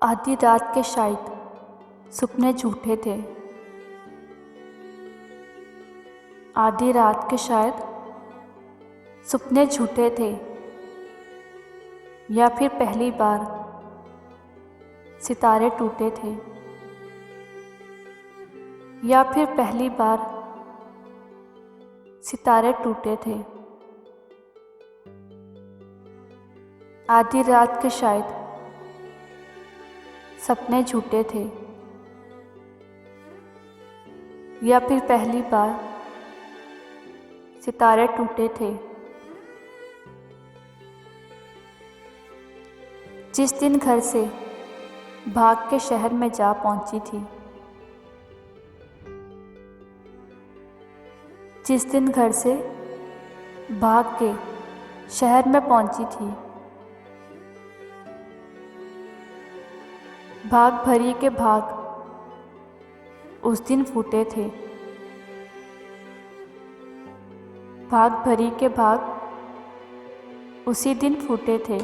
आधी रात के शायद सपने झूठे थे। आधी रात के शायद सपने झूठे थे, या फिर पहली बार सितारे टूटे थे, या फिर पहली बार सितारे टूटे थे। आधी रात के शायद सपने झूठे थे, या फिर पहली बार सितारे टूटे थे। जिस दिन घर से भाग के शहर में जा पहुंची थी, जिस दिन घर से भाग के शहर में पहुंची थी, भाग भरी के भाग उस दिन फूटे थे। भाग भरी के भाग उसी दिन फूटे थे।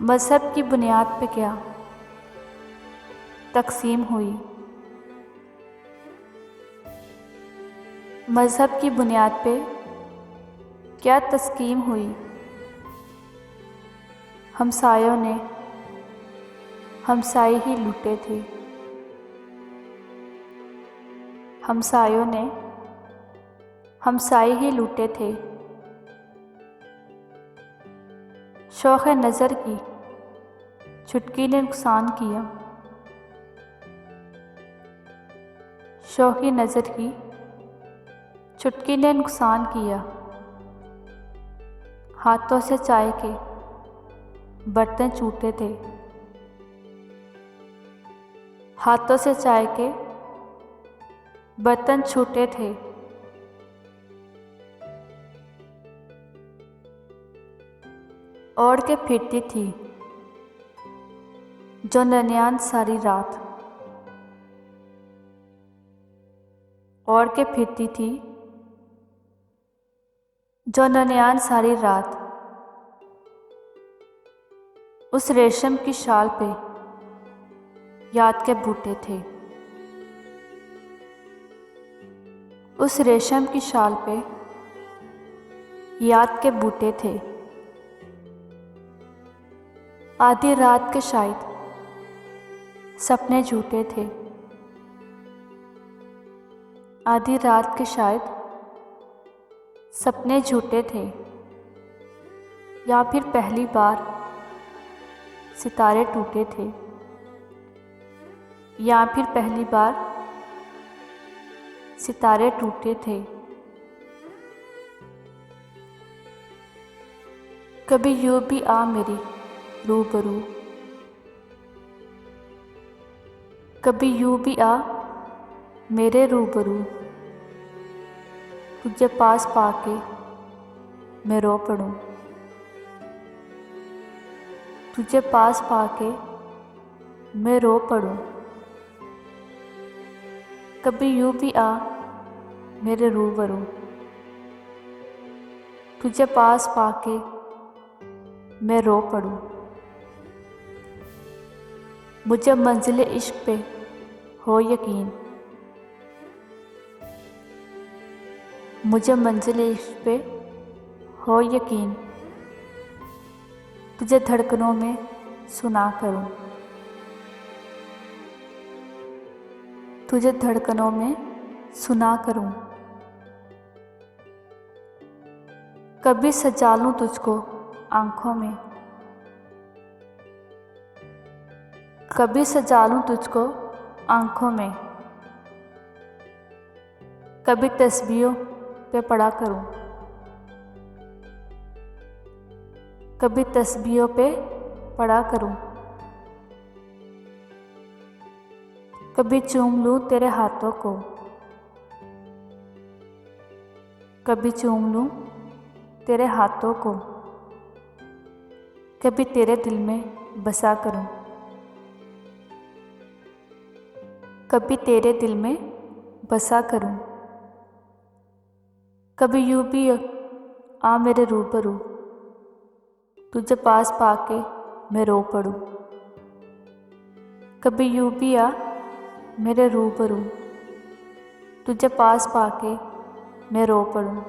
मज़हब की बुनियाद पे क्या तकसीम हुई, मज़हब की बुनियाद पे क्या तस्कीम हुई। हमसायों ने हमसाए ही लूटे थे, हमसायों ने हमसाए ही लूटे थे। शौक़ नज़र की चुटकी ने नुकसान किया, शौक़ नज़र की चुटकी ने नुकसान किया। हाथों से चाय के बर्तन छूटे थे, हाथों से चाय के बर्तन छूटे थे। ओढ़ के फिरती थी जो ननियान सारी रात, ओढ़ के फिरती थी जो ननियान सारी रात। उस रेशम की शाल पे याद के बूटे थे, उस रेशम की शाल पे याद के बूटे थे। आधी रात के शायद सपने झूठे थे, आधी रात के शायद सपने झूठे थे, या फिर पहली बार सितारे टूटे थे, या फिर पहली बार सितारे टूटे थे। कभी यूं भी आ मेरी रूबरू, कभी यूं भी आ मेरे रूबरू। तुझे पास पाके मैं रो पड़ूं, तुझे पास पाके मैं रो पड़ूं। कभी यूं भी आ मेरे रूबरू, तुझे पास पाके मैं रो पड़ूं। मुझे मंजिल इश्क पे हो यकीन, मुझे मंजिल इश्क पे हो यकीन। तुझे धड़कनों में सुना करूं, तुझे धड़कनों में सुना करूं। कभी सजा लूं तुझको आँखों में, कभी सजा लूं तुझको आँखों में। कभी तस्बीहों पे पढ़ा करूं, कभी तस्बीहों पे पढ़ा करूं। कभी चूम लूं तेरे हाथों को, कभी चूम लूं तेरे हाथों को। कभी तेरे दिल में बसा करूं, कभी तेरे दिल में बसा करूं। कभी यूं भी आ मेरे रूबरू, तुझे पास पाके मैं रो पड़ूं। कभी यूं भी आ मेरे रूबरू, तुझे पास पाके मैं रो पड़ूं।